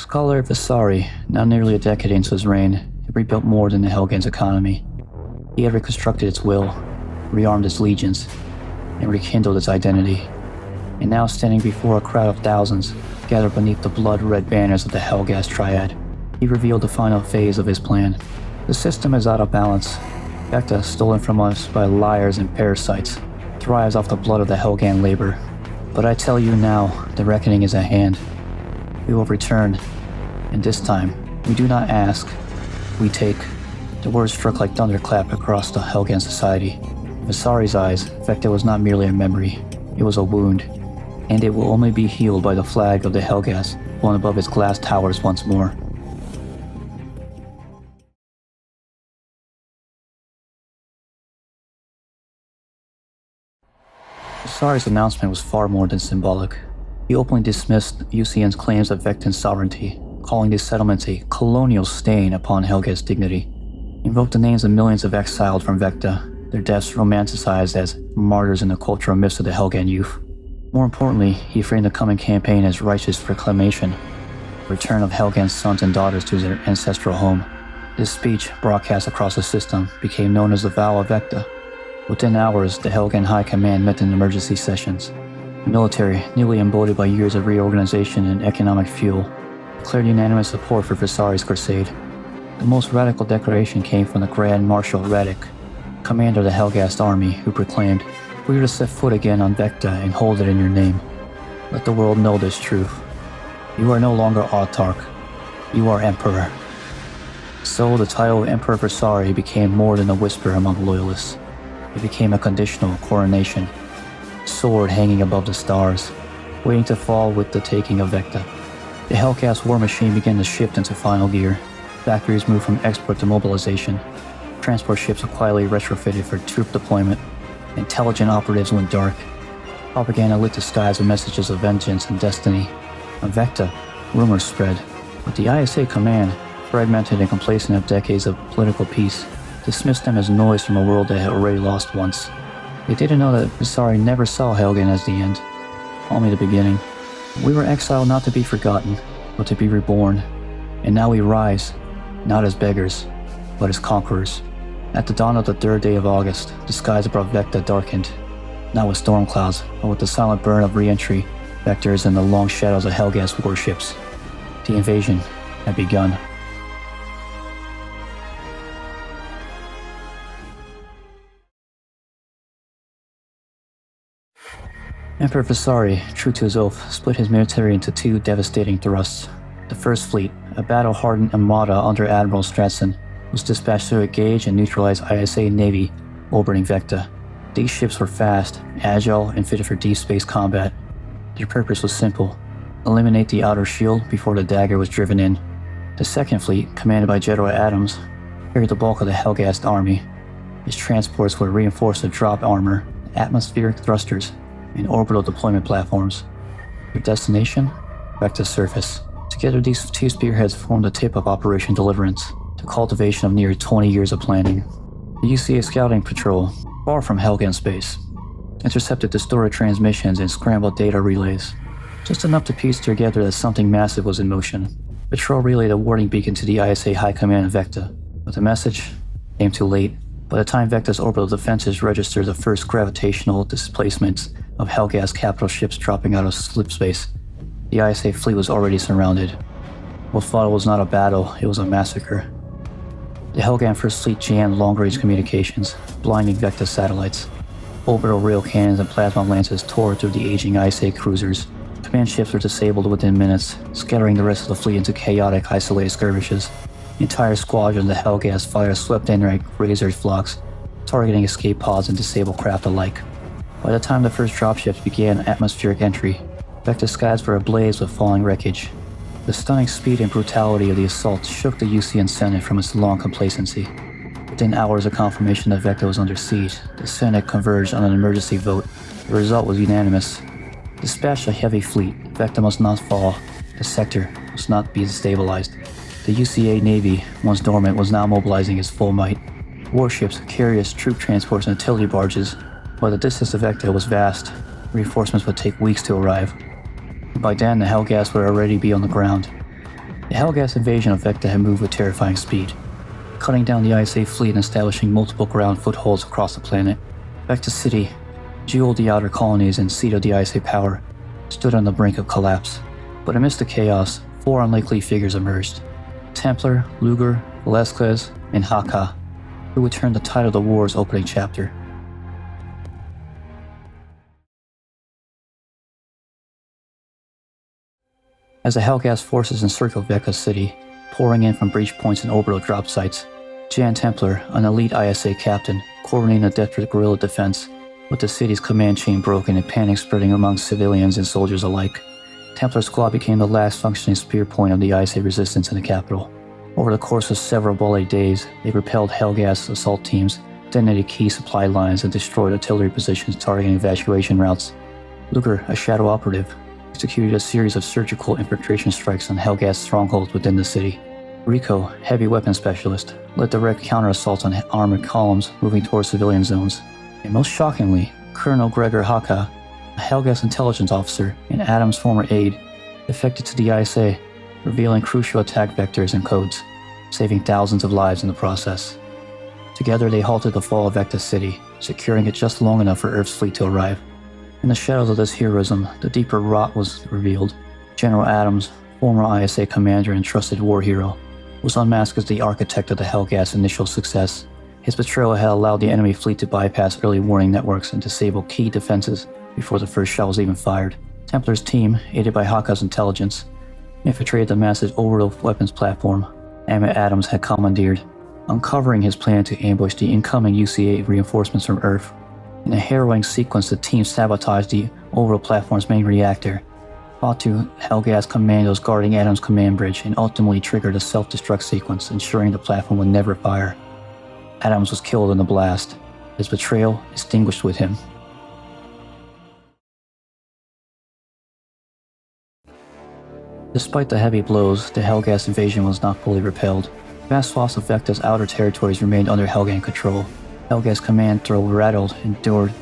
Scholar Visari, now nearly a decade into his reign, had rebuilt more than the Helghan's economy. He had reconstructed its will, rearmed its legions, and rekindled its identity. And now standing before a crowd of thousands, gathered beneath the blood-red banners of the Helghast Triad, he revealed the final phase of his plan. The system is out of balance. Vekta, stolen from us by liars and parasites, thrives off the blood of the Helghan labor. But I tell you now, the reckoning is at hand. We will return, and this time, we do not ask, we take. The words struck like thunderclap across the Helghan society. In Visari's eyes, Vekta was not merely a memory, it was a wound, and it will only be healed by the flag of the Helghast blown above its glass towers once more. Visari's announcement was far more than symbolic. He openly dismissed Usian's claims of Vektan sovereignty, calling these settlements a colonial stain upon Helghast's dignity. He invoked the names of millions of exiled from Vekta, their deaths romanticized as martyrs in the cultural myths of the Helghan youth. More importantly, he framed the coming campaign as righteous proclamation, the return of Helghan's sons and daughters to their ancestral home. This speech, broadcast across the system, became known as the Vow of Vekta. Within hours, the Helghan High Command met in emergency sessions. The military, newly embodied by years of reorganization and economic fuel, declared unanimous support for Visari's crusade. The most radical declaration came from the Grand Marshal Radek, commander of the Helghast army, who proclaimed, "We are to set foot again on Vekta and hold it in your name. Let the world know this truth. You are no longer autarch. You are emperor." So the title of Emperor Visari became more than a whisper among loyalists. It became a conditional coronation, sword hanging above the stars, waiting to fall with the taking of Vekta. The Helghast war machine began to shift into final gear. Factories moved from export to mobilization. Transport ships were quietly retrofitted for troop deployment. Intelligent operatives went dark. Propaganda lit the skies with messages of vengeance and destiny. On Vekta, rumors spread, but the ISA command, fragmented and complacent of decades of political peace, dismissed them as noise from a world that had already lost once. They didn't know that Visari never saw Helghan as the end, only the beginning. We were exiled not to be forgotten, but to be reborn. And now we rise, not as beggars, but as conquerors. At the dawn of the third day of August, the skies above Vekta darkened, not with storm clouds, but with the silent burn of re-entry vectors and the long shadows of Helghast warships. The invasion had begun. Emperor Visari, true to his oath, split his military into two devastating thrusts. The First Fleet, a battle-hardened armada under Admiral Stratson, was dispatched to engage and neutralize ISA Navy orbiting Vekta. These ships were fast, agile, and fitted for deep space combat. Their purpose was simple: eliminate the outer shield before the dagger was driven in. The Second Fleet, commanded by General Adams, carried the bulk of the Helghast army. Its transports were reinforced with drop armor, atmospheric thrusters, and orbital deployment platforms. Their destination? Vekta's surface. Together, these two spearheads formed the tip of Operation Deliverance, the cultivation of nearly 20 years of planning. The UCA scouting patrol, far from Helghan space, intercepted distorted transmissions and scrambled data relays, just enough to piece together that something massive was in motion. Patrol relayed a warning beacon to the ISA High Command of Vekta, but the message came too late. By the time Vekta's orbital defenses registered the first gravitational displacements of Helghast capital ships dropping out of slipspace, the ISA fleet was already surrounded. What followed was not a battle, it was a massacre. The Helghan First Fleet jammed long-range communications, blinding Vekta satellites. Orbital rail cannons and plasma lances tore through the aging ISA cruisers. Command ships were disabled within minutes, scattering the rest of the fleet into chaotic, isolated skirmishes. Entire squadrons of the Helghast fire swept in like razor flocks, targeting escape pods and disabled craft alike. By the time the first dropships began atmospheric entry, Vekta's skies were ablaze with falling wreckage. The stunning speed and brutality of the assault shook the UCN Senate from its long complacency. Within hours of confirmation that Vekta was under siege, the Senate converged on an emergency vote. The result was unanimous. Dispatch a heavy fleet. Vekta must not fall. The sector must not be destabilized. The UCA Navy, once dormant, was now mobilizing its full might. Warships, carriers, troop transports, and artillery barges. While the distance to Vekta was vast, reinforcements would take weeks to arrive. By then, the Helghast would already be on the ground. The Helghast invasion of Vekta had moved with terrifying speed, cutting down the ISA fleet and establishing multiple ground footholds across the planet. Vekta City, jewel of the outer colonies and seat of the ISA power, stood on the brink of collapse. But amidst the chaos, 4 unlikely figures emerged: Templar, Luger, Velasquez, and Haka, who would turn the tide of the war's opening chapter. As the Helghast forces encircled Vekta City, pouring in from breach points and orbital drop sites, Jan Templar, an elite ISA captain, coordinating a desperate guerrilla defense, with the city's command chain broken and panic spreading among civilians and soldiers alike. Templar squad became the last functioning spear point of the ISA resistance in the capital. Over the course of several bloody days, they repelled Helghast assault teams, detonated key supply lines, and destroyed artillery positions targeting evacuation routes. Luger, a shadow operative, executed a series of surgical infiltration strikes on Helghast strongholds within the city. Rico, heavy weapons specialist, led direct counter-assaults on armored columns moving towards civilian zones. And most shockingly, Colonel Gregor Haka, a Helghast intelligence officer and Adam's former aide, defected to the ISA, revealing crucial attack vectors and codes, saving thousands of lives in the process. Together they halted the fall of Vekta City, securing it just long enough for Earth's fleet to arrive. In the shadows of this heroism, the deeper rot was revealed. General Adams, former ISA commander and trusted war hero, was unmasked as the architect of the Helghast initial success. His betrayal had allowed the enemy fleet to bypass early warning networks and disable key defenses before the first shot was even fired. Templar's team, aided by Haka's intelligence, infiltrated the massive orbital weapons platform Adams had commandeered, uncovering his plan to ambush the incoming UC-8 reinforcements from Earth. In a harrowing sequence, the team sabotaged the orbital platform's main reactor, fought to Helghast commandos guarding Adams' command bridge, and ultimately triggered a self-destruct sequence, ensuring the platform would never fire. Adams was killed in the blast, his betrayal extinguished with him. Despite the heavy blows, the Helghast invasion was not fully repelled. Vast swaths of Vekta's outer territories remained under Helghan control. Helghast command, though rattled, endured.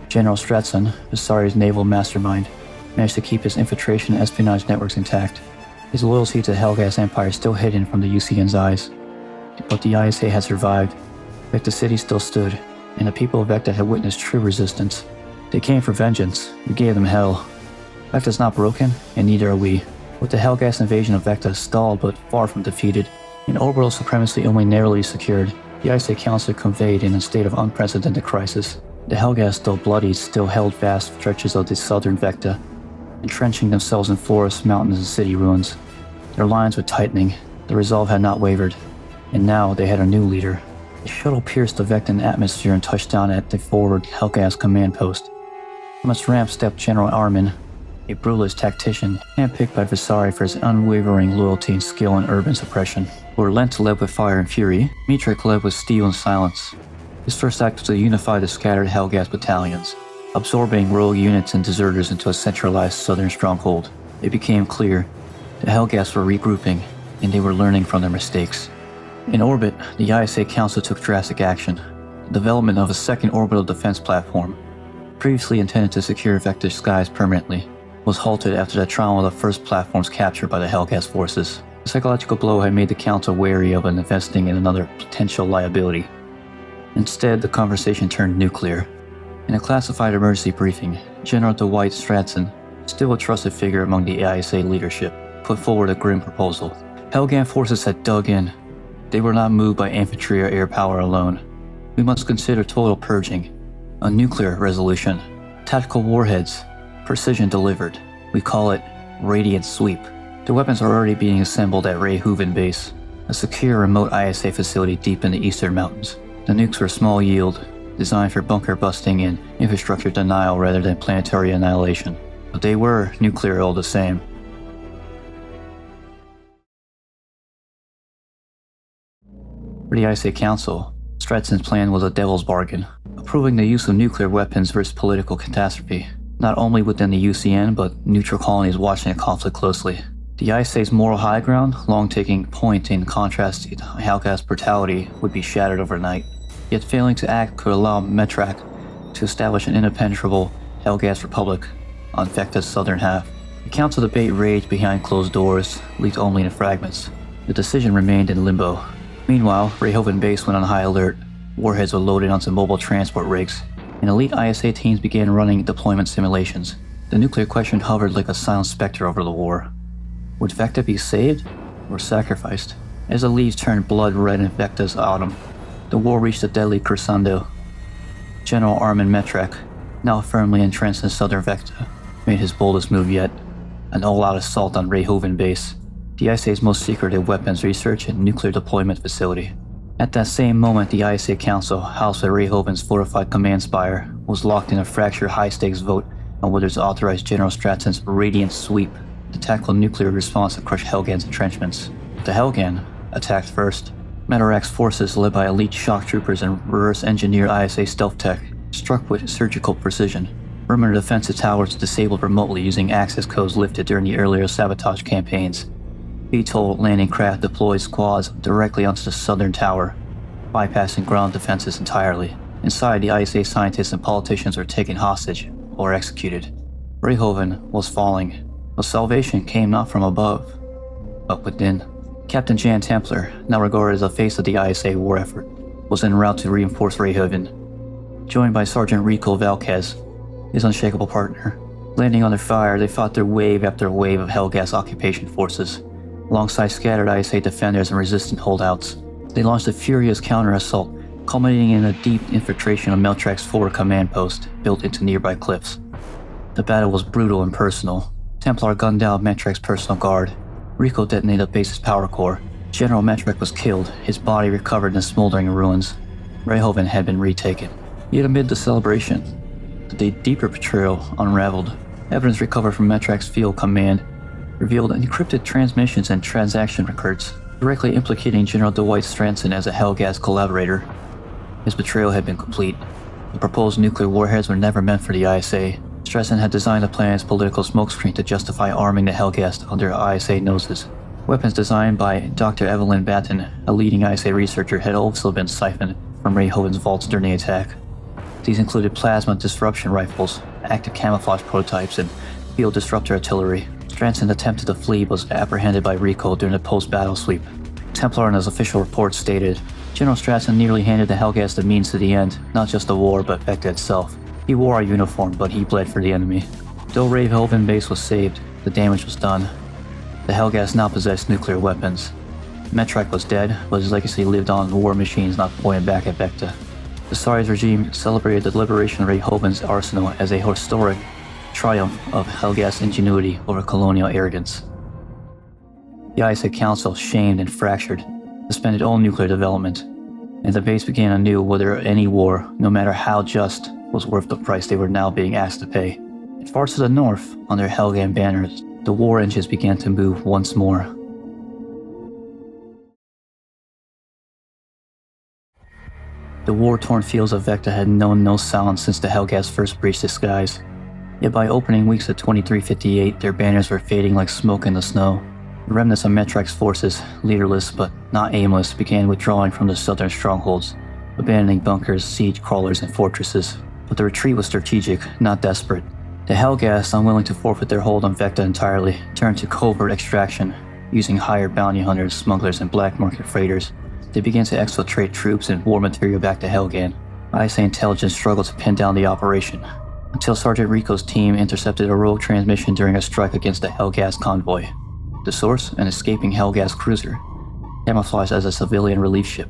General Stratson, Visari's naval mastermind, managed to keep his infiltration and espionage networks intact. His loyalty to the Helghast Empire still hidden from the UCN's eyes. But the ISA had survived. Vekta City still stood, and the people of Vekta had witnessed true resistance. They came for vengeance. We gave them hell. Vekta's not broken, and neither are we. With the Helghast invasion of Vekta stalled but far from defeated, and orbital supremacy only narrowly secured, the ISA Council conveyed in a state of unprecedented crisis. The Helghast, though bloodied, still held vast stretches of the southern Vekta, entrenching themselves in forests, mountains, and city ruins. Their lines were tightening, the resolve had not wavered, and now they had a new leader. The shuttle pierced the Vektan atmosphere and touched down at the forward Helghast command post. From its ramp stepped General Armin, a brutalist tactician, handpicked by Visari for his unwavering loyalty and skill in urban suppression. Lent led with fire and fury, Mitrek led with steel and silence. His first act was to unify the scattered Helghast battalions, absorbing rogue units and deserters into a centralized southern stronghold. It became clear the Helghast were regrouping, and they were learning from their mistakes. In orbit, the ISA Council took drastic action. The development of a second orbital defense platform, previously intended to secure Vekta's skies permanently, was halted after the trauma of the first platform's capture by the Helghast forces. The psychological blow had made the Council wary of investing in another potential liability. Instead, the conversation turned nuclear. In a classified emergency briefing, General Dwight Stratson, still a trusted figure among the ISA leadership, put forward a grim proposal. Helghan forces had dug in. They were not moved by infantry or air power alone. We must consider total purging, a nuclear resolution, tactical warheads, precision delivered. We call it Radiant Sweep. The weapons are already being assembled at Ray Hovven Base, a secure remote ISA facility deep in the eastern mountains. The nukes were small yield, designed for bunker busting and infrastructure denial rather than planetary annihilation. But they were nuclear all the same. For the ISA Council, Stratson's plan was a devil's bargain, approving the use of nuclear weapons versus political catastrophe, not only within the UCN but neutral colonies watching the conflict closely. The ISA's moral high ground, long taking point in contrast to Helghast brutality, would be shattered overnight. Yet failing to act could allow Metrak to establish an impenetrable Helghast republic on Vekta's southern half. The council debate raged behind closed doors, leaked only in fragments. The decision remained in limbo. Meanwhile, Ray Hovven base went on high alert. Warheads were loaded onto mobile transport rigs, and elite ISA teams began running deployment simulations. The nuclear question hovered like a silent specter over the war. Would Vekta be saved or sacrificed? As the leaves turned blood red in Vekta's autumn, the war reached a deadly crescendo. General Armin Metrak, now firmly entrenched in southern Vekta, made his boldest move yet, an all-out assault on Ray Hovven base, the ISA's most secretive weapons research and nuclear deployment facility. At that same moment, the ISA Council, housed at Ray Hovven's fortified command spire, was locked in a fractured high-stakes vote on whether to authorize General Stratton's radiant sweep to tackle nuclear response to crush Helghan's entrenchments. The Helghan attacked first. Metarak's forces, led by elite shock troopers and reverse-engineered ISA stealth tech, struck with surgical precision. Perimeter defensive towers disabled remotely using access codes lifted during the earlier sabotage campaigns. VTOL landing craft deployed squads directly onto the southern tower, bypassing ground defenses entirely. Inside, the ISA scientists and politicians were taken hostage or executed. Ray Hovven was falling, but salvation came not from above, but within. Captain Jan Templar, now regarded as the face of the ISA war effort, was en route to reinforce Ray Hovven. Joined by Sergeant Rico Valquez, his unshakable partner. Landing under fire, they fought through wave after wave of Helghast occupation forces, alongside scattered ISA defenders and resistant holdouts. They launched a furious counter-assault, culminating in a deep infiltration of Meltrak's forward command post, built into nearby cliffs. The battle was brutal and personal. Templar gunned down Meltrak's personal guard. Rico detonated the base's power core. General Metrak was killed, his body recovered in smoldering ruins. Ray Hovven had been retaken. Yet amid the celebration, the deeper betrayal unraveled. Evidence recovered from Metrak's field command revealed encrypted transmissions and transaction records, directly implicating General Dwight Stranson as a Helghast collaborator. His betrayal had been complete. The proposed nuclear warheads were never meant for the ISA. Stranson had designed the plan's political smokescreen to justify arming the Helghast under ISA noses. Weapons designed by Dr. Evelyn Batten, a leading ISA researcher, had also been siphoned from Ray Hovven's vaults during the attack. These included plasma disruption rifles, active camouflage prototypes, and field disruptor artillery. Stranson attempted to flee but was apprehended by Rico during the post-battle sweep. Templar in his official report stated, General Stratton nearly handed the Helghast the means to the end, not just the war but Vekta itself. He wore our uniform, but he bled for the enemy. Though Ray Hovven base was saved, the damage was done. The Helghast now possessed nuclear weapons. Metrak was dead, but his legacy lived on in war machines not pointed back at Vekta. The Tsar's regime celebrated the liberation of Ray Hovven's arsenal as a historic triumph of Helghast ingenuity over colonial arrogance. The ISA Council, shamed and fractured, suspended all nuclear development, and the base began anew whether any war, no matter how just, was worth the price they were now being asked to pay. And far to the north, under Helghan banners, the war engines began to move once more. The war-torn fields of Vekta had known no sound since the Helghast first breached the skies. Yet by opening weeks of 2358, their banners were fading like smoke in the snow. The remnants of Metrak's forces, leaderless but not aimless, began withdrawing from the southern strongholds, abandoning bunkers, siege crawlers, and fortresses. But the retreat was strategic, not desperate. The Helghast, unwilling to forfeit their hold on Vekta entirely, turned to covert extraction, using hired bounty hunters, smugglers, and black market freighters. They began to exfiltrate troops and war material back to Helghan. ISA intelligence struggled to pin down the operation, until Sergeant Rico's team intercepted a rogue transmission during a strike against the Helghast convoy. The source, an escaping Helghast cruiser, camouflaged as a civilian relief ship.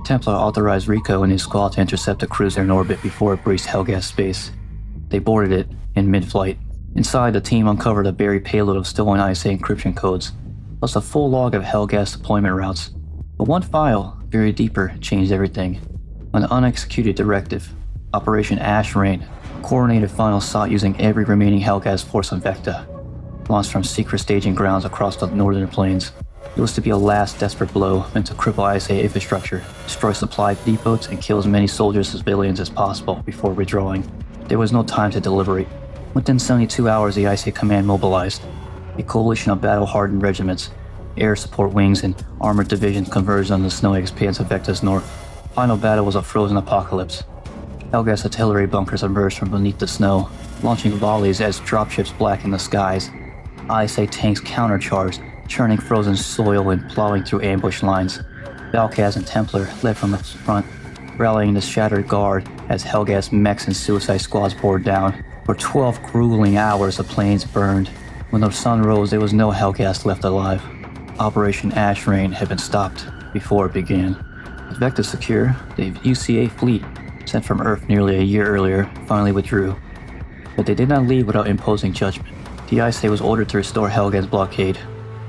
Templar authorized Rico and his squad to intercept the cruiser in orbit before it breached Helghast space. They boarded it in mid-flight. Inside, the team uncovered a buried payload of stolen ISA encryption codes, plus a full log of Helghast deployment routes. But one file, buried deeper, changed everything. An unexecuted directive, Operation Ash Rain, a coordinated final sought using every remaining Helghast force on Vekta, launched from secret staging grounds across the northern plains. It was to be a last desperate blow meant to cripple ISA infrastructure, destroy supply depots, and kill as many soldiers and civilians as possible before withdrawing. There was no time to deliberate. Within 72 hours, the ISA command mobilized. A coalition of battle-hardened regiments, air support wings, and armored divisions converged on the snowy expanse of Vekta's north. Final battle was a frozen apocalypse. Helghast artillery bunkers emerged from beneath the snow, launching volleys as dropships blackened the skies. ISA tanks countercharged, churning frozen soil and plowing through ambush lines. Helghast and Templar led from the front, rallying the shattered guard as Helghast mechs and suicide squads poured down. For 12 grueling hours, the plains burned. When the sun rose, there was no Helghast left alive. Operation Ash Rain had been stopped before it began. With Vekta secure, the UCA fleet, sent from Earth nearly a year earlier, finally withdrew. But they did not leave without imposing judgment. The ISA was ordered to restore Helghan's blockade,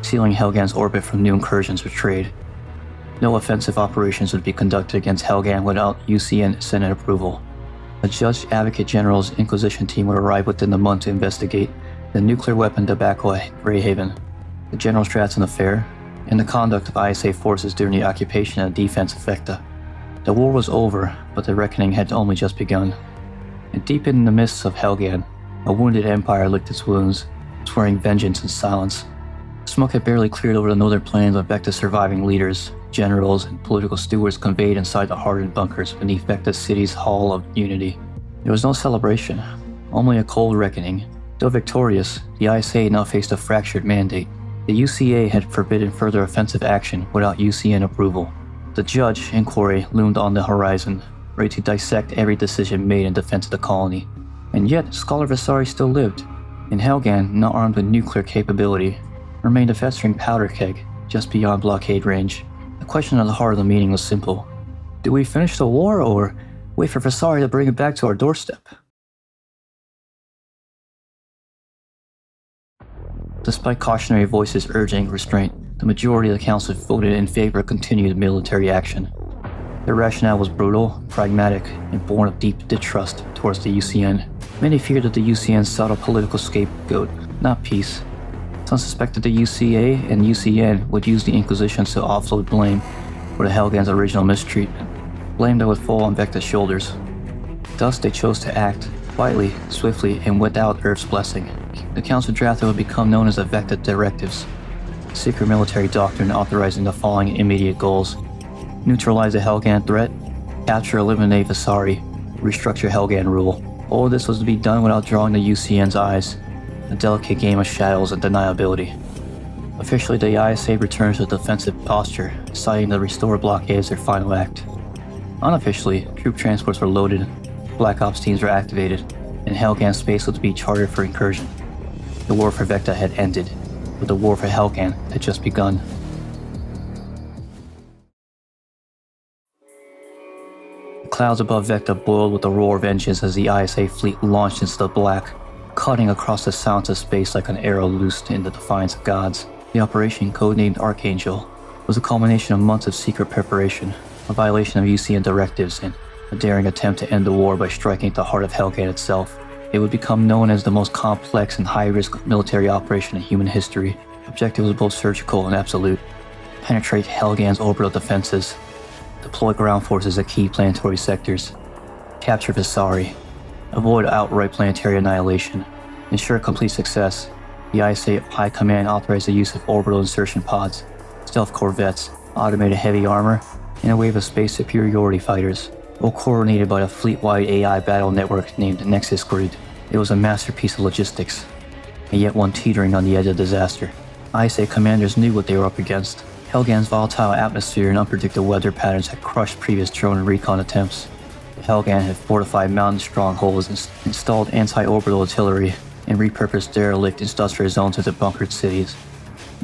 sealing Helghan's orbit from new incursions or trade. No offensive operations would be conducted against Helghan without UCN Senate approval. A Judge Advocate General's Inquisition team would arrive within the month to investigate the nuclear weapon debacle at Ray Hovven, the General Stratson affair, and the conduct of ISA forces during the occupation and defense of Vekta. The war was over, but the reckoning had only just begun. And deep in the mists of Helghan, a wounded empire licked its wounds, swearing vengeance in silence. Smoke had barely cleared over the northern plains when Vekta's surviving leaders, generals, and political stewards conveyed inside the hardened bunkers beneath Vekta's city's Hall of Unity. There was no celebration, only a cold reckoning. Though victorious, the ISA now faced a fractured mandate. The UCA had forbidden further offensive action without UCN approval. The Judge inquiry loomed on the horizon, ready to dissect every decision made in defense of the colony. And yet, Scholar Visari still lived. In Helghan, now armed with nuclear capability, remained a festering powder keg just beyond blockade range. The question at the heart of the meeting was simple. Do we finish the war or wait for Visari to bring it back to our doorstep? Despite cautionary voices urging restraint, the majority of the council voted in favor of continued military action. Their rationale was brutal, pragmatic, and born of deep distrust towards the UCN. Many feared that the UCN sought a political scapegoat, not peace. Some suspected the UCA and UCN would use the Inquisition to offload blame for the Helghan's original mistreatment, blame that would fall on Vekta's shoulders. Thus, they chose to act quietly, swiftly, and without Earth's blessing. The council drafted would become known as the Vekta Directives, a secret military doctrine authorizing the following immediate goals: neutralize the Helghan threat, capture, eliminate Visari, restructure Helghan rule. All of this was to be done without drawing the UCN's eyes, a delicate game of shadows and deniability. Officially, the ISA returned to a defensive posture, citing the restored blockade as their final act. Unofficially, troop transports were loaded, Black Ops teams were activated, and Helghan's space was to be chartered for incursion. The war for Vekta had ended, but the war for Helghan had just begun. The clouds above Vekta boiled with the roar of engines as the ISA fleet launched into the black, cutting across the sounds of space like an arrow loosed in the defiance of gods. The operation, codenamed Archangel, was a culmination of months of secret preparation, a violation of UCN directives, and a daring attempt to end the war by striking at the heart of Helghan itself. It would become known as the most complex and high-risk military operation in human history. Objective was both surgical and absolute: penetrate Helghan's orbital defenses, deploy ground forces at key planetary sectors, capture Visari, avoid outright planetary annihilation, ensure complete success. The ISA High Command authorized the use of orbital insertion pods, stealth corvettes, automated heavy armor, and a wave of space superiority fighters, all coordinated by a fleet-wide AI battle network named Nexus Grid. It was a masterpiece of logistics, and yet one teetering on the edge of disaster. ISA commanders knew what they were up against. Helghan's volatile atmosphere and unpredictable weather patterns had crushed previous drone and recon attempts. Helghan had fortified mountain strongholds, installed anti-orbital artillery, and repurposed derelict industrial zones into bunkered cities.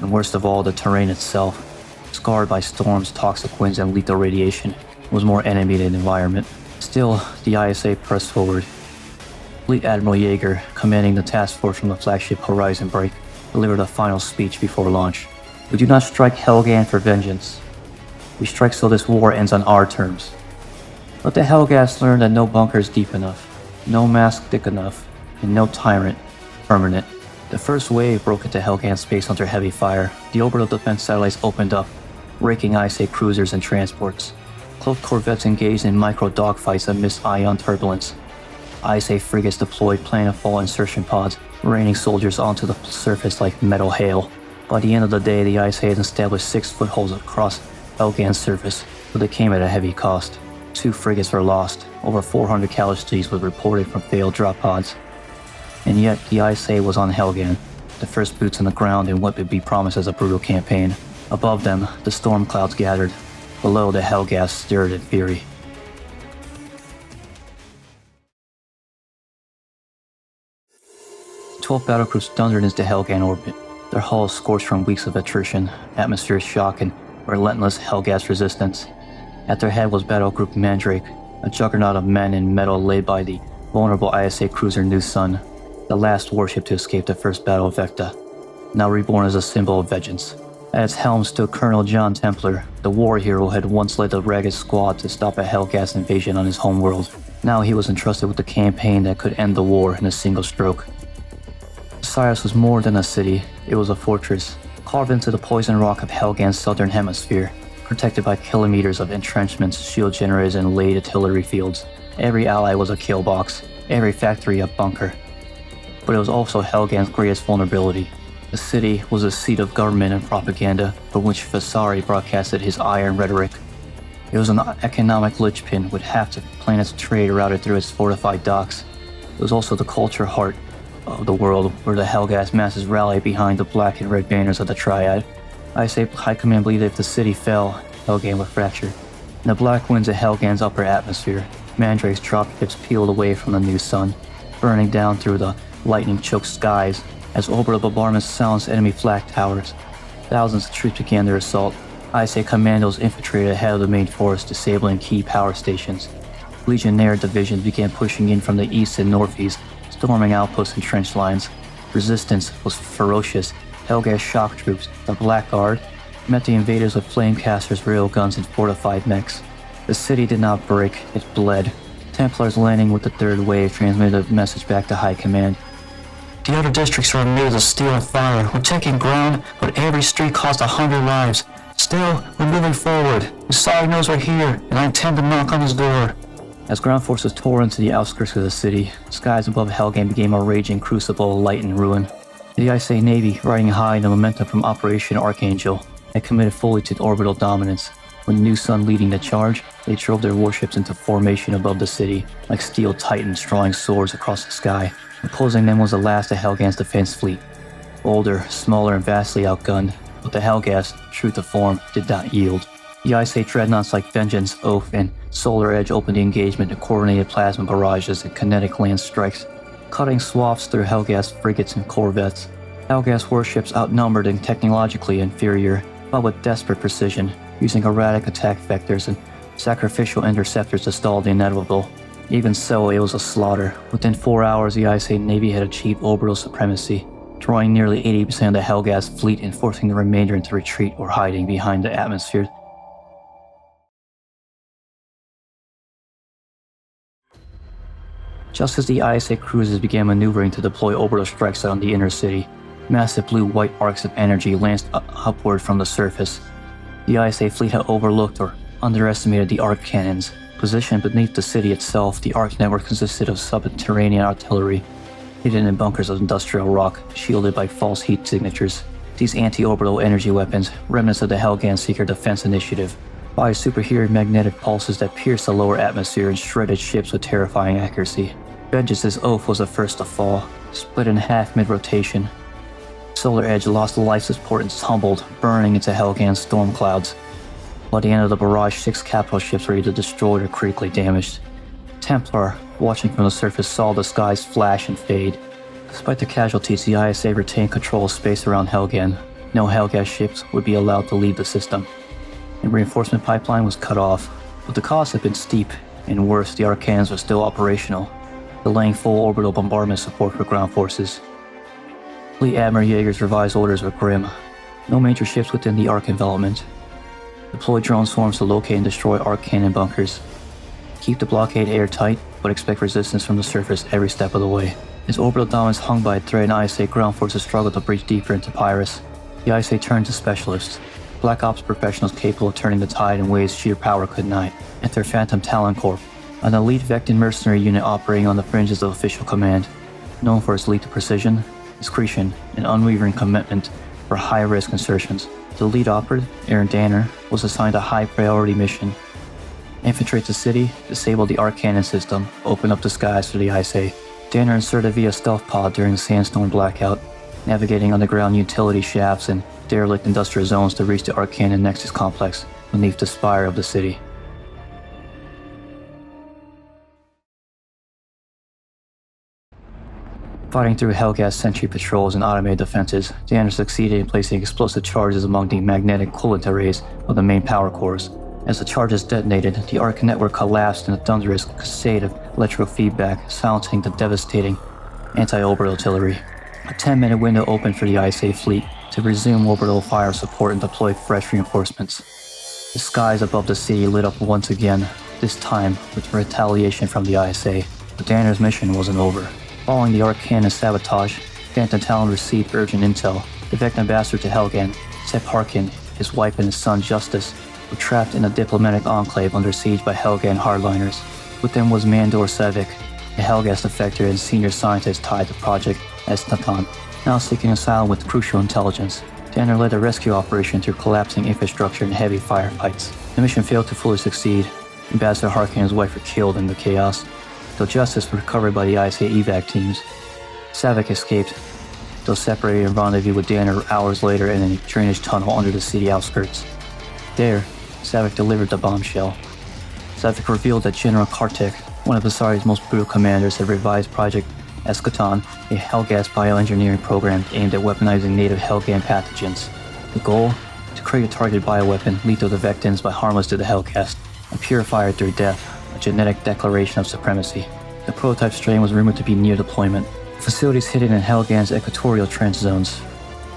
And worst of all, the terrain itself, scarred by storms, toxic winds, and lethal radiation, was more enemy than environment. Still, the ISA pressed forward. Fleet Admiral Yeager, commanding the task force from the flagship Horizon Break, delivered a final speech before launch. We do not strike Helghan for vengeance. We strike so this war ends on our terms. Let the Helghast learn that no bunker is deep enough, no mask thick enough, and no tyrant permanent. The first wave broke into Helghan space under heavy fire. The orbital defense satellites opened up, raking ISA cruisers and transports. Cloaked corvettes engaged in micro dogfights amidst ion turbulence. ISA frigates deployed planetfall insertion pods, raining soldiers onto the surface like metal hail. By the end of the day, the ISA had established 6 footholds across Helghan's surface, but they came at a heavy cost. 2 frigates were lost. Over 400 casualties were reported from failed drop pods. And yet, the ISA was on Helghan. the first boots on the ground in what would be promised as a brutal campaign. Above them, the storm clouds gathered. Below, the Helghast stirred in fury. The 12 battlegroups thundered into Helghan orbit, their hulls scorched from weeks of attrition, atmospheric shock, and relentless Helghast resistance. At their head was Battlegroup Mandrake, a juggernaut of men in metal led by the vulnerable ISA cruiser New Sun, the last warship to escape the first battle of Vekta, now reborn as a symbol of vengeance. At its helm stood Colonel Templar, the war hero who had once led the ragged squad to stop a Helghast invasion on his homeworld. Now he was entrusted with the campaign that could end the war in a single stroke. Cyrus was more than a city, it was a fortress, carved into the poison rock of Helghan's southern hemisphere, protected by kilometers of entrenchments, shield generators, and laid artillery fields. Every ally was a kill box, every factory a bunker. But it was also Helghan's greatest vulnerability. The city was a seat of government and propaganda from which Visari broadcasted his iron rhetoric. It was an economic linchpin with half the planet's trade routed through its fortified docks. It was also the culture heart of the world where the Helghast masses rallied behind the black and red banners of the Triad. I say High Command believed if the city fell, Helghan would fracture. In the black winds of Helghan's upper atmosphere, Mandrake's dropships peeled away from the new sun, burning down through the lightning-choked skies as orbital bombardments silenced enemy flak towers. Thousands of troops began their assault. ISA commandos infiltrated ahead of the main force, disabling key power stations. Legionnaire divisions began pushing in from the east and northeast, storming outposts and trench lines. Resistance was ferocious. Helghast shock troops, the Black Guard, met the invaders with flamecasters, railguns, and fortified mechs. The city did not break, it bled. Templars landing with the third wave transmitted a message back to High Command. The other districts are made of steel and fire. We're taking ground, but every street cost 100 lives. Still, we're moving forward. Visari knows we're here, and I intend to knock on his door. As ground forces tore into the outskirts of the city, skies above Helghan became a raging crucible of light and ruin. The ISA Navy, riding high in the momentum from Operation Archangel, had committed fully to orbital dominance. With New Sun leading the charge, they drove their warships into formation above the city, like steel titans drawing swords across the sky. Opposing them was the last of Helghan's defense fleet. Older, smaller, and vastly outgunned, but the Helghast, true to form, did not yield. The ISA dreadnoughts like Vengeance, Oath, and Solar Edge opened the engagement to coordinated plasma barrages and kinetic land strikes, cutting swaths through Helghast frigates and corvettes. Helghast warships, outnumbered and technologically inferior, fought with desperate precision, using erratic attack vectors and sacrificial interceptors to stall the inevitable. Even so, it was a slaughter. Within 4 hours, the ISA Navy had achieved orbital supremacy, drawing nearly 80% of the Helghast fleet and forcing the remainder into retreat or hiding behind the atmosphere. Just as the ISA cruisers began maneuvering to deploy orbital strikes on the inner city, massive blue-white arcs of energy lanced upward from the surface. The ISA fleet had overlooked or underestimated the arc cannons. Positioned beneath the city itself, the arc network consisted of subterranean artillery, hidden in bunkers of industrial rock, shielded by false heat signatures. These anti-orbital energy weapons, remnants of the Helghan Seeker Defense Initiative, fired superheated magnetic pulses that pierced the lower atmosphere and shredded ships with terrifying accuracy. Vengeance's Oath was the first to fall, split in half mid-rotation. Solar Edge lost life support and tumbled, burning into Helghan's storm clouds. By the end of the barrage, 6 capital ships were either destroyed or critically damaged. Templar, watching from the surface, saw the skies flash and fade. Despite the casualties, the ISA retained control of space around Helghan. No Helghast ships would be allowed to leave the system. The reinforcement pipeline was cut off, but the cost had been steep, and worse, the arc cannons were still operational, delaying full orbital bombardment support for ground forces. Fleet Admiral Yeager's revised orders were grim. No major ships within the arc envelopment. Deploy drone swarms to locate and destroy arc cannon bunkers. Keep the blockade airtight, but expect resistance from the surface every step of the way. As orbital dominance hung by a thread and ISA ground forces struggled to breach deeper into Pyrrhus, the ISA turned to specialists. Black Ops professionals capable of turning the tide in ways sheer power could not. Enter Phantom Talon Corps, an elite Vekta mercenary unit operating on the fringes of official command, known for its lethal precision, discretion, and unwavering commitment for high-risk insertions. The lead operative, Aaron Danner, was assigned a high-priority mission. Infiltrate the city, disable the arc cannon system, open up the skies for the ISA. Danner inserted via stealth pod during the sandstorm blackout. navigating underground utility shafts and derelict industrial zones to reach the Arcane and Nexus complex beneath the spire of the city. Fighting through Helghast sentry patrols and automated defenses, Danner succeeded in placing explosive charges among the magnetic coolant arrays of the main power cores. As the charges detonated, the Arc network collapsed in a thunderous cascade of electrofeedback, silencing the devastating anti-orbital artillery. A 10-minute window opened for the ISA fleet to resume orbital fire support and deploy fresh reinforcements. The skies above the city lit up once again, this time with retaliation from the ISA. But Danner's mission wasn't over. Following the Arcane and sabotage, Phantom Talon received urgent intel. The Vekta ambassador to Helghan, Sep Harkin, his wife and his son Justice, were trapped in a diplomatic enclave under siege by Helghan hardliners. With them was Mandor Savic, a Helghast defector and senior scientist tied to Project Escalates, now seeking asylum with crucial intelligence. Danner led a rescue operation through collapsing infrastructure and heavy firefights. The mission failed to fully succeed. Ambassador Harkin and his wife were killed in the chaos, though Justice was recovered by the ISA evac teams. Savic escaped, though separated and rendezvoused with Danner hours later in a drainage tunnel under the city outskirts. There, Savic delivered the bombshell. Savic revealed that General Kartek, one of Visari's most brutal commanders, had revised Project Escalates, a Helghast bioengineering program aimed at weaponizing native Helghan pathogens. The goal? To create a targeted bioweapon lethal to Vectans but harmless to the Helghast, and purify it through death, a genetic declaration of supremacy. The prototype strain was rumored to be near deployment. Facilities hidden in Helghan's equatorial trench zones.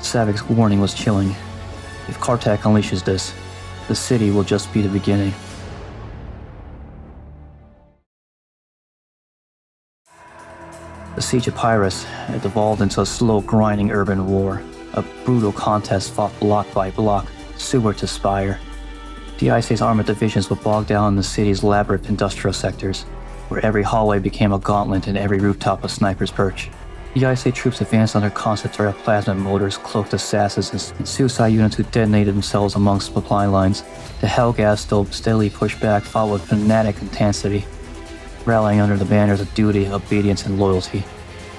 Savic's warning was chilling. If Kartek unleashes this, the city will just be the beginning. The siege of Pyrrhus had evolved into a slow, grinding urban war, a brutal contest fought block by block, sewer to spire. The ISA's armored divisions were bogged down in the city's labyrinth industrial sectors, where every hallway became a gauntlet and every rooftop a sniper's perch. The ISA troops advanced under concept plasma motors, cloaked assassins, and suicide units who detonated themselves amongst supply lines. The Helghast, though steadily pushed back, fought with fanatic intensity, rallying under the banners of duty, obedience, and loyalty,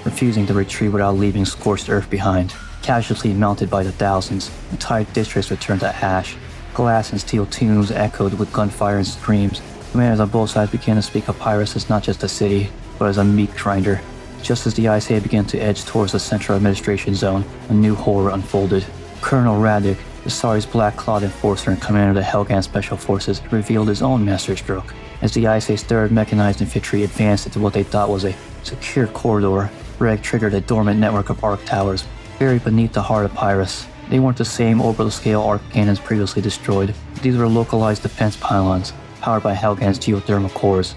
refusing to retreat without leaving scorched earth behind. Casualty mounted by the thousands, entire districts returned to ash. Glass and steel tombs echoed with gunfire and screams. Commanders on both sides began to speak of Pyrrhus as not just a city, but as a meat grinder. Just as the ISA began to edge towards the central administration zone, a new horror unfolded. Colonel Radek, Visari's black-clawed enforcer and commander of the Helghan Special Forces, revealed his own masterstroke. As the ISA's 3rd Mechanized Infantry advanced into what they thought was a secure corridor, Radek triggered a dormant network of arc towers buried beneath the heart of Pyrrhus. They weren't the same orbital-scale arc cannons previously destroyed. These were localized defense pylons, powered by Helghan's geothermal cores.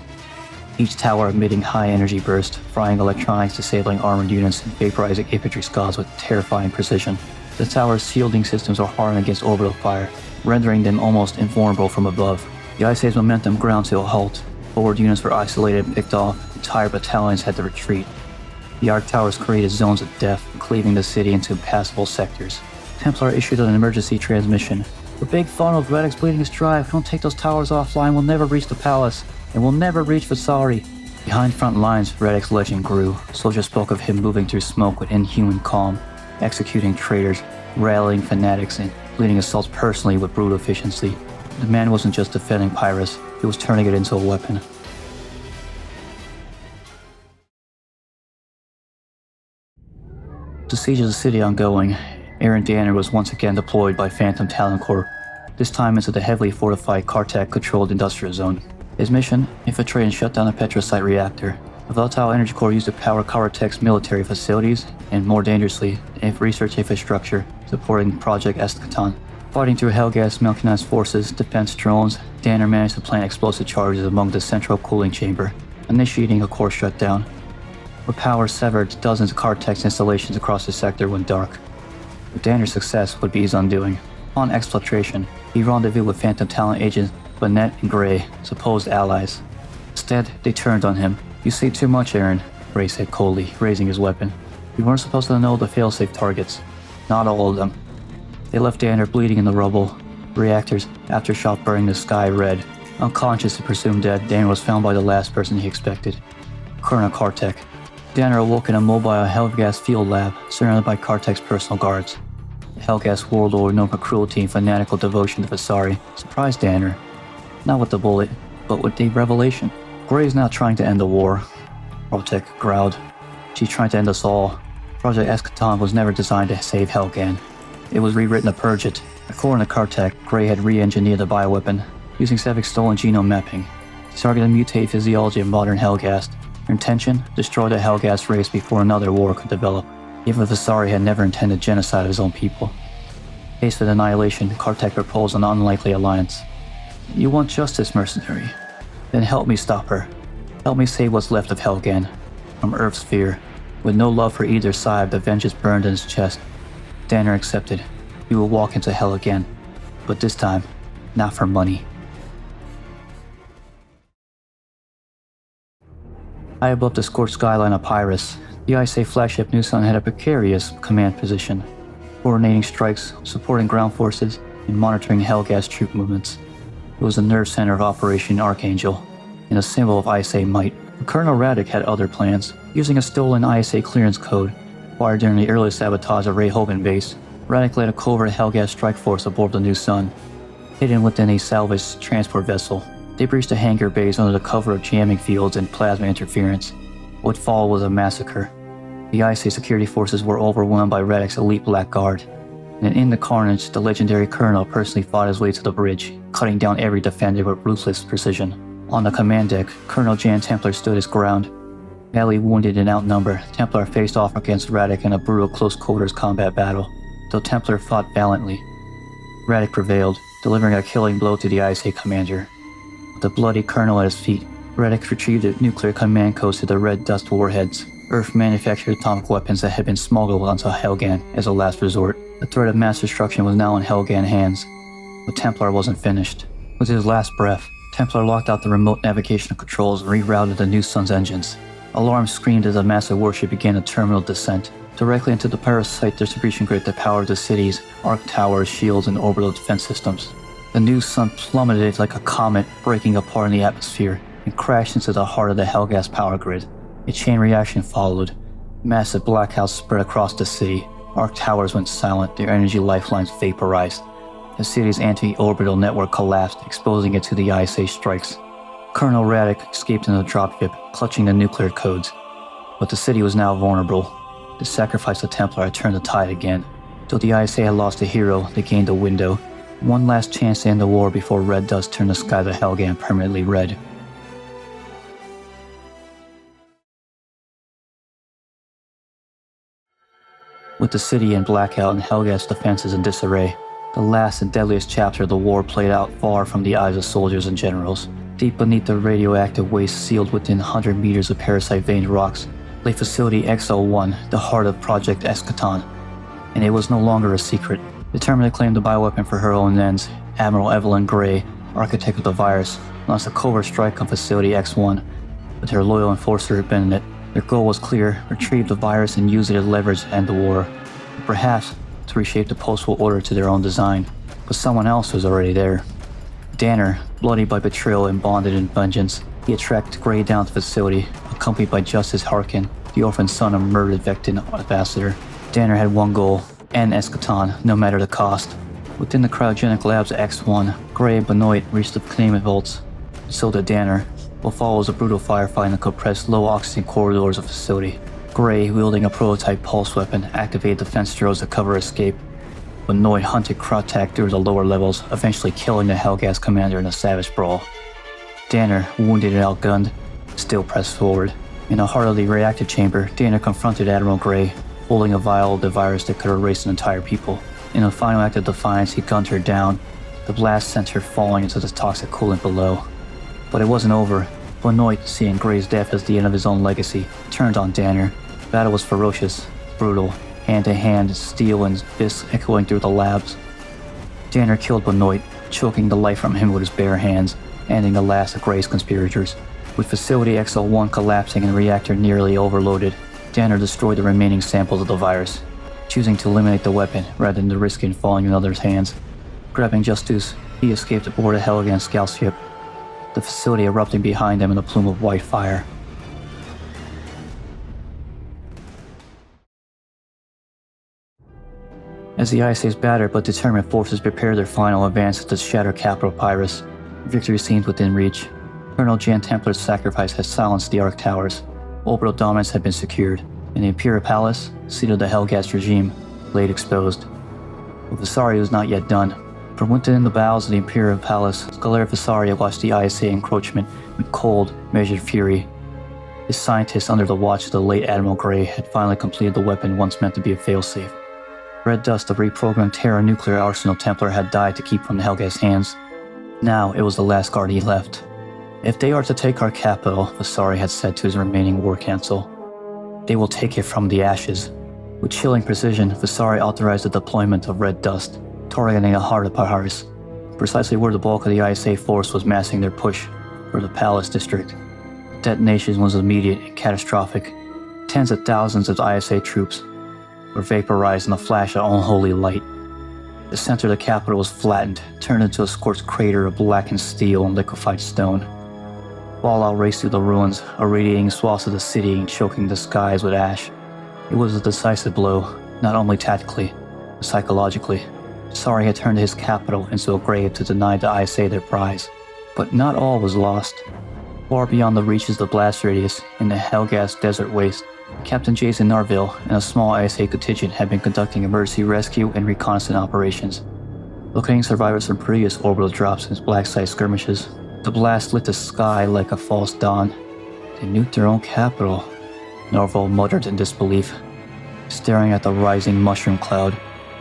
Each tower emitting high-energy bursts, frying electronics, disabling armored units, and vaporizing infantry squads with terrifying precision. The tower's shielding systems are hardened against orbital fire, rendering them almost invulnerable from above. The ISA's momentum ground to a halt. Forward units were isolated and picked off. Entire battalions had to retreat. The arc towers created zones of death, cleaving the city into impassable sectors. Templar issued an emergency transmission. "The big funnel of Radek's bleeding us dry. If we don't take those towers offline, we'll never reach the palace, and we'll never reach Visari." Behind front lines, Radek's legend grew. Soldiers spoke of him moving through smoke with inhuman calm, executing traitors, rallying fanatics, and leading assaults personally with brutal efficiency. The man wasn't just defending Pyrrhus, he was turning it into a weapon. The siege of the city ongoing, Aaron Danner was once again deployed by Phantom Talon Corps, this time into the heavily fortified Kartek-controlled industrial zone. His mission? Infiltrate and shut down a petrosite reactor. The volatile energy core used to power Kartek's military facilities, and more dangerously, research infrastructure supporting Project Escalates. Fighting through Helghast mechanized forces, defense drones, Danner managed to plant explosive charges among the central cooling chamber, initiating a core shutdown. With power severed, dozens of Kartek's installations across the sector went dark. But Danner's success would be his undoing. On exfiltration, he rendezvoused with Phantom Talon agents Bonnet and Gray, supposed allies. Instead, they turned on him. "You say too much, Aaron," Ray said coldly, raising his weapon. "You weren't supposed to know the failsafe targets. Not all of them." They left Danner bleeding in the rubble. Reactors, aftershock burning the sky red. Unconscious and presumed dead, Danner was found by the last person he expected, Colonel Kartek. Danner awoke in a mobile Helghast field lab, surrounded by Kartek's personal guards. The Helghast warlord known for cruelty and fanatical devotion to Visari surprised Danner. Not with the bullet, but with the revelation. Gray is not trying to end the war, Kartek growled. She's trying to end us all. Project Eschaton was never designed to save Helghan. It was rewritten to purge it. According to Kartek, Gray had re-engineered the bioweapon, using Sevic's stolen genome mapping. She targeted the mutate physiology of modern Helghast. Her intention? Destroy the Helghast race before another war could develop. Even Visari had never intended genocide of his own people. Faced with annihilation, Kartek proposed an unlikely alliance. You want justice, Mercenary? Then help me stop her. Help me save what's left of Helghan from Earth's sphere. With no love for either side, the vengeance burned in his chest. Danner accepted. He would walk into hell again, but this time, not for money. High above the scorched skyline of Pyrrhus, the ISA flagship Newsun had a precarious command position, coordinating strikes, supporting ground forces, and monitoring Helghast troop movements. It was the nerve center of Operation Archangel, and a symbol of ISA might. But Colonel Radek had other plans. Using a stolen ISA clearance code, acquired during the early sabotage of Ray Hovven base, Radek led a covert Helghast strike force aboard the Newsun. Hidden within a salvaged transport vessel, they breached the hangar bays under the cover of jamming fields and plasma interference. What followed was a massacre. The ISA security forces were overwhelmed by Radek's elite Black Guard, and in the carnage, the legendary colonel personally fought his way to the bridge, cutting down every defender with ruthless precision. On the command deck, Colonel Templar stood his ground. Badly wounded and outnumbered, Templar faced off against Radek in a brutal close-quarters combat battle. Though Templar fought valiantly, Radek prevailed, delivering a killing blow to the ISA commander. With the bloody colonel at his feet, Radek retrieved the nuclear command codes to the Red Dust warheads, Earth-manufactured atomic weapons that had been smuggled onto Helghan as a last resort. The threat of mass destruction was now in Helghan hands, but Templar wasn't finished. With his last breath, Templar locked out the remote navigational controls and rerouted the Newsun's engines. Alarms screamed as the massive warship began a terminal descent, directly into the parasite distribution grid that powered the city's arc towers, shields, and orbital defense systems. The Newsun plummeted like a comet, breaking apart in the atmosphere, and crashed into the heart of the Helghast power grid. A chain reaction followed. Massive blackouts spread across the city. Arc towers went silent, their energy lifelines vaporized. The city's anti-orbital network collapsed, exposing it to the ISA strikes. Colonel Radek escaped in a dropship, clutching the nuclear codes. But the city was now vulnerable. The sacrifice of Templar had turned the tide again. Though the ISA had lost a hero, they gained a window. One last chance to end the war before red dust turned the skies of Helghan permanently red. With the city in blackout and Helghast defenses in disarray, the last and deadliest chapter of the war played out far from the eyes of soldiers and generals. Deep beneath the radioactive waste sealed within 100 meters of parasite-veined rocks lay Facility XL1, the heart of Project Eschaton. And it was no longer a secret. Determined to claim the bioweapon for her own ends, Admiral Evelyn Gray, architect of the virus, launched a covert strike on Facility X1 with her loyal enforcer Bennett. Their goal was clear: retrieve the virus and use it as leverage to end the war. Or perhaps to reshape the postal order to their own design. But someone else was already there. Danner, bloody by betrayal and bonded in vengeance, he had tracked Gray down to the facility, accompanied by Justice Harkin, the orphan son of murdered Vekta ambassador. Danner had one goal: end Eschaton, no matter the cost. Within the cryogenic labs of X1, Gray and Benoit reached the containment vaults. So did Danner. What follows a brutal firefight in the compressed, low-oxygen corridors of the facility. Gray, wielding a prototype pulse weapon, activated defense drills to cover escape. Benoit hunted Kartek through the lower levels, eventually killing the Helghast commander in a savage brawl. Danner, wounded and outgunned, still pressed forward. In the heart of the reactor chamber, Danner confronted Admiral Gray, holding a vial of the virus that could erase an entire people. In a final act of defiance, he gunned her down. The blast sent her falling into the toxic coolant below. But it wasn't over. Benoit, seeing Gray's death as the end of his own legacy, turned on Danner. The battle was ferocious, brutal, hand-to-hand, steel and fists echoing through the labs. Danner killed Benoit, choking the life from him with his bare hands, ending the last of Gray's conspirators. With Facility XL1 collapsing and the reactor nearly overloaded, Danner destroyed the remaining samples of the virus, choosing to eliminate the weapon rather than risking falling in others' hands. Grabbing Justus, he escaped aboard a Helghan scout ship, the facility erupting behind them in a plume of white fire. As the ISA's battered but determined forces prepare their final advance to shatter capital Pyrrhus, victory seemed within reach. Colonel Templar's sacrifice had silenced the Arc Towers, orbital dominance had been secured, and the Imperial Palace, seat of the Helghast regime, laid exposed. But Visari was not yet done. From within the bowels of the Imperial Palace, Scholar Visari watched the ISA encroachment with cold, measured fury. His scientists under the watch of the late Admiral Grey had finally completed the weapon once meant to be a failsafe. Red dust of reprogrammed Terra nuclear arsenal Templar had died to keep from the Helghast hands. Now it was the last guard he left. If they are to take our capital, Visari had said to his remaining war council, they will take it from the ashes. With chilling precision, Visari authorized the deployment of red dust, targeting the heart of Pyrrhus, precisely where the bulk of the ISA force was massing their push for the Palace district. Detonation was immediate and catastrophic. Tens of thousands of ISA troops were vaporized in a flash of unholy light. The center of the capital was flattened, turned into a scorched crater of blackened steel and liquefied stone. Fallout raced through the ruins, irradiating swaths of the city and choking the skies with ash. It was a decisive blow, not only tactically, but psychologically. Visari had turned his capital into a grave to deny the ISA their prize. But not all was lost. Far beyond the reaches of the blast radius, in the Helghast desert waste, Captain Jason Narville and a small ISA contingent had been conducting emergency rescue and reconnaissance operations. Locating survivors from previous orbital drops and black site skirmishes, the blast lit the sky like a false dawn. They nuked their own capital, Narville muttered in disbelief. Staring at the rising mushroom cloud,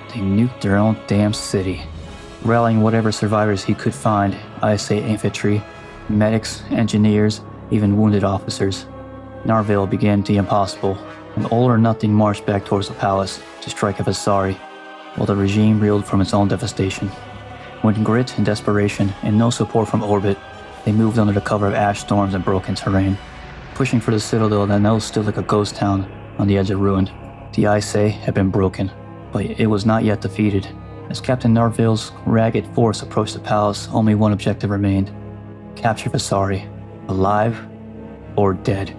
they nuked their own damn city. Rallying whatever survivors he could find, ISA infantry, medics, engineers, even wounded officers, Narville began the impossible. An all-or-nothing march back towards the palace to strike at Visari, while the regime reeled from its own devastation. With grit and desperation, and no support from orbit, they moved under the cover of ash storms and broken terrain, pushing for the citadel that now stood like a ghost town on the edge of ruin. The ISA had been broken, but it was not yet defeated. As Captain Narville's ragged force approached the palace, only one objective remained: capture Visari, alive or dead.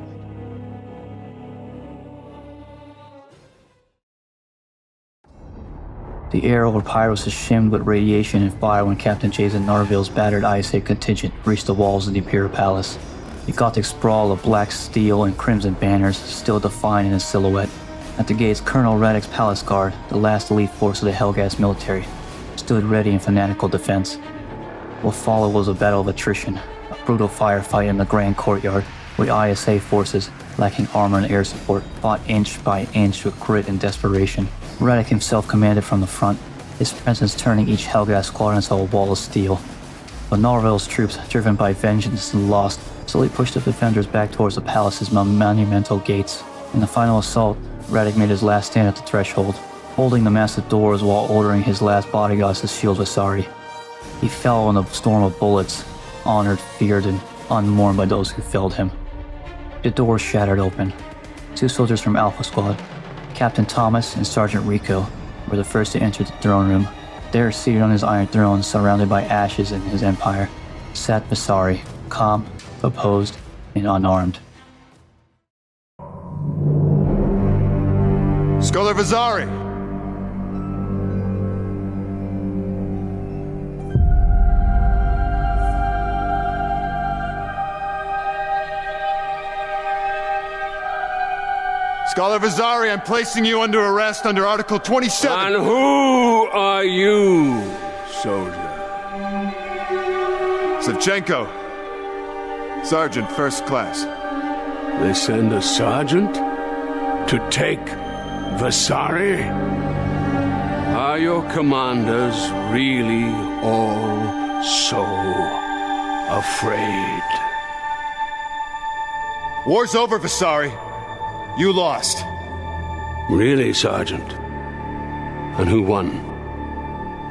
The air over Pyrrhus was shimmed with radiation and fire when Captain Jason Narville's battered ISA contingent reached the walls of the Imperial Palace. The Gothic sprawl of black steel and crimson banners still defined in its silhouette. At the gates, Colonel Radek's palace guard, the last elite force of the Helghast military, stood ready in fanatical defense. What followed was a battle of attrition, a brutal firefight in the grand courtyard, where ISA forces, lacking armor and air support, fought inch by inch with grit and desperation. Radek himself commanded from the front, his presence turning each Helghast squadron into a wall of steel. But Narville's troops, driven by vengeance and lost, slowly pushed the defenders back towards the palace's monumental gates. In the final assault, Radek made his last stand at the threshold, holding the massive doors while ordering his last bodyguards to shield Visari. He fell in a storm of bullets, honored, feared, and unmourned by those who felled him. The doors shattered open. Two soldiers from Alpha Squad, Captain Thomas and Sergeant Rico, were the first to enter the throne room. There, seated on his iron throne, surrounded by ashes in his empire, sat Visari, calm, composed, and unarmed. Scholar Visari! Scholar Visari, I'm placing you under arrest under Article 27. And who are you, soldier? Savchenko. Sergeant, first class. They send a sergeant to take Visari? Are your commanders really all so afraid? War's over, Visari. You lost. Really, Sergeant? And who won?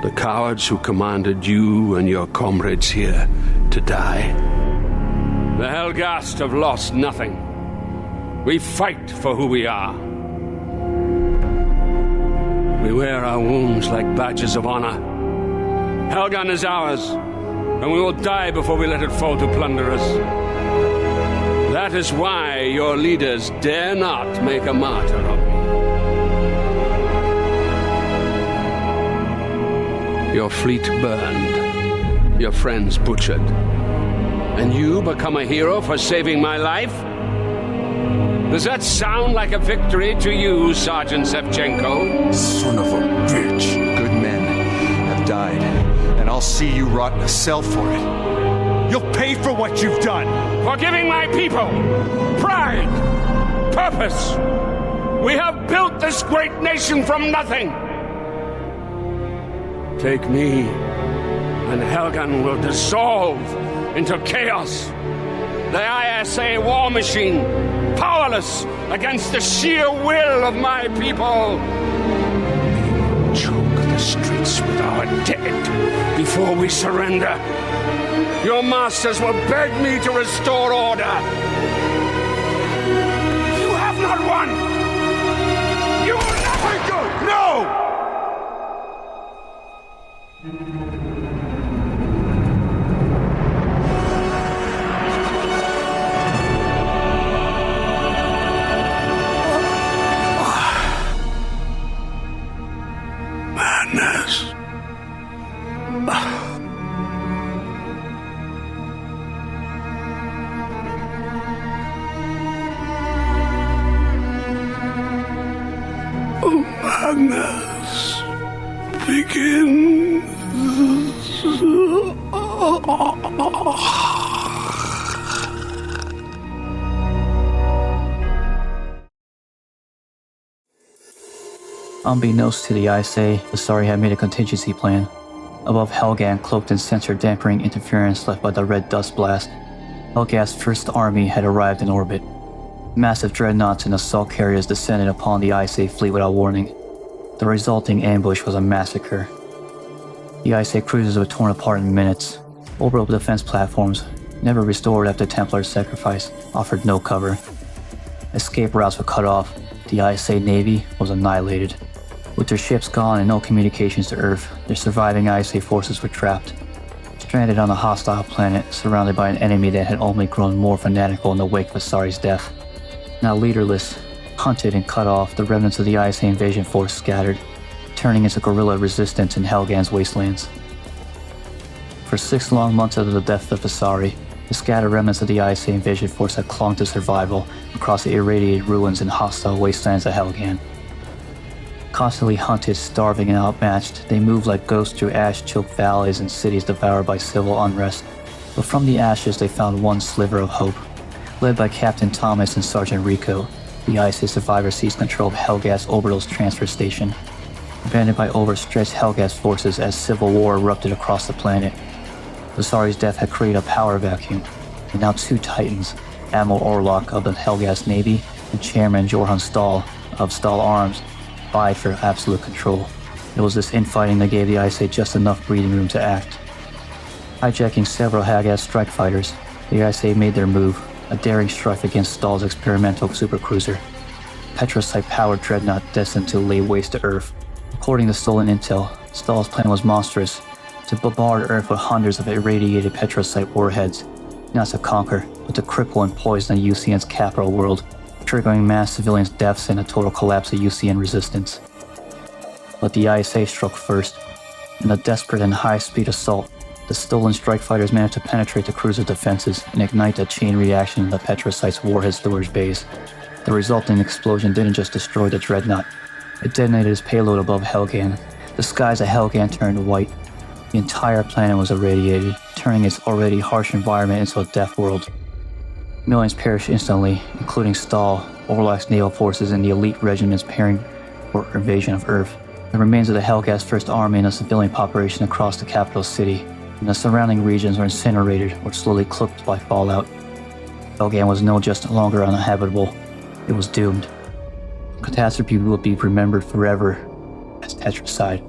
The cowards who commanded you and your comrades here to die? The Helghast have lost nothing. We fight for who we are. We wear our wounds like badges of honor. Helghan is ours, and we will die before we let it fall to plunder us. That is why your leaders dare not make a martyr of me. your fleet burned, your friends butchered, and you become a hero for saving my life? Does that sound like a victory to you, Sergeant Shevchenko? Son of a bitch. Good men have died, and I'll see you rot in a cell for it. You'll pay for what you've done. For giving my people pride, purpose. We have built this great nation from nothing. Take me, and Helghan will dissolve into chaos. The ISA war machine, powerless against the sheer will of my people. We will choke the streets with our dead before we surrender. Your masters will beg me to restore order. You have not won. You will never go. No! Madness. Madness begins. Unbeknownst to the ISA, Visari had made a contingency plan. Above Helghan, cloaked in sensor-dampering interference left by the red dust blast, Helghast's First Army had arrived in orbit. Massive dreadnoughts and assault carriers descended upon the ISA fleet without warning. The resulting ambush was a massacre. The ISA cruisers were torn apart in minutes. Orbital defense platforms, never restored after Templar's sacrifice, offered no cover. Escape routes were cut off. The ISA Navy was annihilated. With their ships gone and no communications to Earth, their surviving ISA forces were trapped. Stranded on a hostile planet, surrounded by an enemy that had only grown more fanatical in the wake of Visari's death. Now leaderless, hunted and cut off, the remnants of the ISA invasion force scattered, turning into guerrilla resistance in Helghan's wastelands. For 6 long months after the death of Visari, the scattered remnants of the ISA invasion force had clung to survival across the irradiated ruins and hostile wastelands of Helghan. Constantly hunted, starving, and outmatched, they moved like ghosts through ash-choked valleys and cities devoured by civil unrest. But from the ashes they found one sliver of hope. Led by Captain Thomas and Sergeant Rico, the ISA survivors seized control of Helghast Orbital's transfer station. Abandoned by overstretched Helghast forces as civil war erupted across the planet. Visari's death had created a power vacuum, and now 2 titans, Admiral Orlok of the Helghast Navy and Chairman Jorhan Stahl of Stahl Arms, vied for absolute control. It was this infighting that gave the ISA just enough breathing room to act. Hijacking several Helghast strike fighters, the ISA made their move, a daring strike against Stahl's experimental supercruiser. Petrosite-powered dreadnought destined to lay waste to Earth. According to stolen intel, Stahl's plan was monstrous, to bombard Earth with hundreds of irradiated petrosite warheads, not to conquer, but to cripple and poison the UCN's capital world, triggering mass civilian deaths and a total collapse of UCN resistance. But the ISA struck first. In a desperate and high-speed assault, the stolen strike fighters managed to penetrate the cruiser defenses and ignite a chain reaction in the petrosite's warhead storage bays. The resulting explosion didn't just destroy the dreadnought, it detonated its payload above Helghan. The skies of Helghan turned white. The entire planet was irradiated, turning its already harsh environment into a death world. Millions perished instantly, including Stahl, Orlok's naval forces, and the elite regiments preparing for invasion of Earth. The remains of the Helghast First Army and the civilian population across the capital city, and the surrounding regions were incinerated or slowly cooked by fallout. Helghan was no just longer uninhabitable, it was doomed. Catastrophe will be remembered forever as Tetricide.